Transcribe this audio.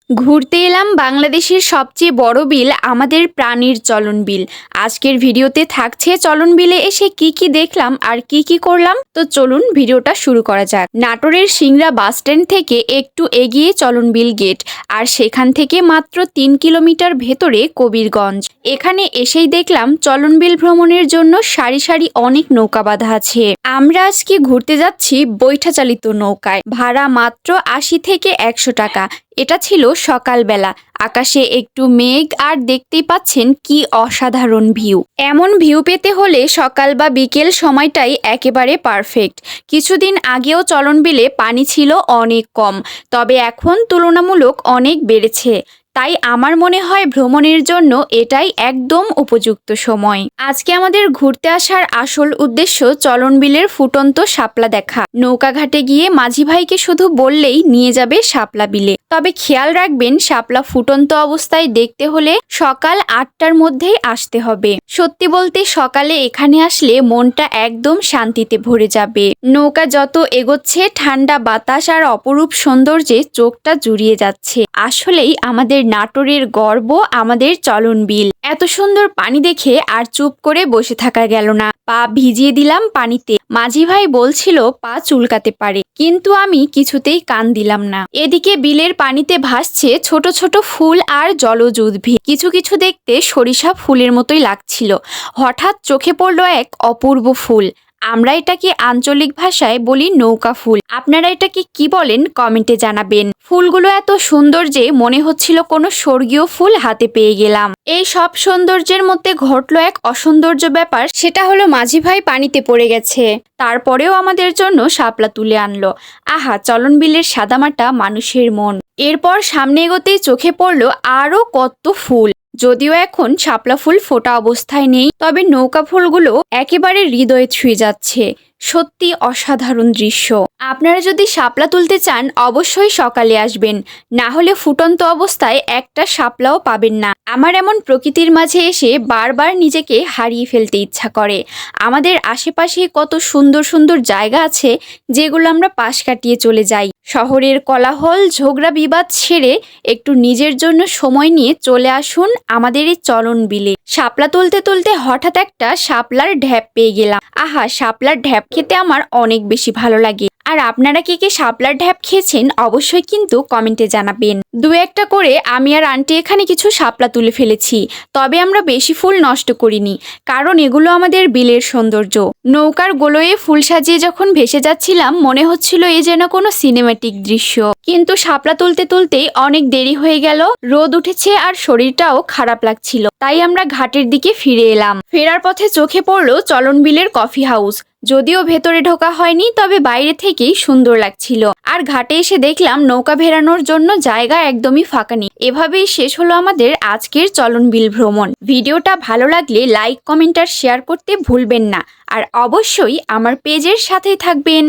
ঘুরতে এলাম বাংলাদেশের সবচেয়ে বড় বিল আমাদের প্রাণীর চলন বিল। আজকের ভিডিওতে থাকছে চলন বিলে এসে কি দেখলাম আর কি করলাম। তো চলুন ভিডিওটা শুরু করা যাক। নাটোরের সিংড়া বাসস্ট্যান্ড থেকে একটু এগিয়ে চলন বিল গেট, আর সেখান থেকে মাত্র 3 কিলোমিটার ভেতরে কবিরগঞ্জ। এখানে এসেই দেখলাম চলন বিল ভ্রমণের জন্য সারি সারি অনেক নৌকা বাঁধা আছে। আমরা আজকে ঘুরতে যাচ্ছি বৈঠা চালিত নৌকায়, ভাড়া মাত্র 80 থেকে 100 টাকা। এটা ছিল সকালবেলা, আকাশে একটু মেঘ, আর দেখতেই পাচ্ছেন কি অসাধারণ ভিউ। এমন ভিউ পেতে হলে সকাল বা বিকেল সময়টাই একেবারে পারফেক্ট। কিছুদিন আগেও চলন বিলে পানি ছিল অনেক কম, তবে এখন তুলনামূলক অনেক বেড়েছে। তাই আমার মনে হয় ভ্রমণের জন্য এটাই একদম উপযুক্ত সময়। আজকে আমাদের ঘুরতে আসার আসল উদ্দেশ্য চলন বিলের ফুটন্ত শাপলা দেখা। নৌকা ঘাটে গিয়ে মাঝি ভাইকে শুধু বললেই নিয়ে যাবে শাপলা বিলে। তবে খেয়াল রাখবেন, শাপলা ফুটন্ত অবস্থায় দেখতে হলে সকাল 8টার মধ্যেই আসতে হবে। সত্যি বলতে সকালে এখানে আসলে মনটা একদম শান্তিতে ভরে যাবে। নৌকা যত এগোচ্ছে ঠান্ডা বাতাস আর অপরূপ সৌন্দর্যে চোখটা জুড়িয়ে যাচ্ছে। আসলেই আমাদের নাটোরের গর্ব আমাদের চলন বিল। এত সুন্দর পানি দেখে আর চুপ করে বসে থাকা গেল না। পা ভিজিয়ে দিলাম পানিতে। মাঝি ভাই বলছিল পা চুলকাতে পারে, কিন্তু আমি কিছুতেই কান দিলাম না। এদিকে বিলের পানিতে ভাসছে ছোট ছোট ফুল আর জলজ উদ্ভিদ। কিছু দেখতে সরিষা ফুলের মতোই লাগছিল। হঠাৎ চোখে পড়ল এক অপূর্ব ফুল। আমরা এটাকে আঞ্চলিক ভাষায় বলি নৌকা ফুল। আপনারা এটাকে কি বলেন কমেন্টে জানাবেন। ফুলগুলো এত সুন্দর যে মনে হচ্ছিল কোনো স্বর্গীয় ফুল হাতে পেয়ে গেলাম। এই সব সৌন্দর্যের মধ্যে ঘটলো এক অসৌন্দর্য ব্যাপার, সেটা হলো মাঝি ভাই পানিতে পড়ে গেছে। তারপরেও আমাদের জন্য শাপলা তুলে আনলো। আহা, চলন বিলের সাদামাটা মানুষের মন। এরপর সামনে এগোতেই চোখে পড়লো আরো কত ফুল। যদিও এখন শাপলা ফুল ফোটা অবস্থায় নেই, তবে নৌকা ফুলগুলো একেবারে হৃদয়ে ছুঁয়ে যাচ্ছে। সত্যি অসাধারণ দৃশ্য। আপনারা যদি শাপলা তুলতে চান অবশ্যই সকালে আসবেন, না হলে ফুটন্ত অবস্থায় একটা শাপলাও পাবেন না। আমার এমন প্রকৃতির মাঝে এসে বারবার নিজেকে হারিয়ে ফেলতে ইচ্ছা করে। আমাদের আশেপাশে কত সুন্দর সুন্দর জায়গা আছে যেগুলো আমরা পাশ কাটিয়ে চলে যাই। শহরের কোলাহল ঝগড়া বিবাদ ছেড়ে একটু নিজের জন্য সময় নিয়ে চলে আসুন আমাদের এই চলন বিলে। শাপলা তুলতে তুলতে হঠাৎ একটা শাপলার ঢ্যাপ পেয়ে গেলাম। আহা, শাপলার ঢ্যাপ খেতে আমার অনেক বেশি ভালো লাগে। আর আপনারা কে শাপলার ঢ্যাপ খেয়েছেন অবশ্যই কিন্তু কমেন্টে জানাবেন। দু একটা করে আমি আর আন্টি এখানে কিছু শাপলা তুলে ফেলেছি, তবে আমরা বেশি ফুল নষ্ট করিনি, কারণ এগুলো আমাদের বিলের সৌন্দর্য। নৌকার গোলয়ে ফুল সাজিয়ে যখন ভেসে যাচ্ছিলাম মনে হচ্ছিল এ যেন কোনো সিনেম্যাটিক দৃশ্য। কিন্তু শাপলা তুলতে তুলতেই অনেক দেরি হয়ে গেল, রোদ উঠেছে আর শরীরটাও খারাপ লাগছিল। তাই আমরা ঘাটের দিকে ফিরে এলাম। ফেরার পথে চোখে পড়লো চলন বিলের কফি হাউস। যদিও ভেতরে ঢোকা হয়নি, তবে বাইরে থেকেই সুন্দর লাগছিল। আর ঘাটে এসে দেখলাম নৌকা ভেড়ানোর জন্য জায়গা একদমই ফাঁকা নেই। এভাবেই শেষ হলো আমাদের আজকের চলন বিল ভ্রমণ। ভিডিওটা ভালো লাগলে লাইক, কমেন্ট আর শেয়ার করতে ভুলবেন না। আর অবশ্যই আমার পেজের সাথেই থাকবেন।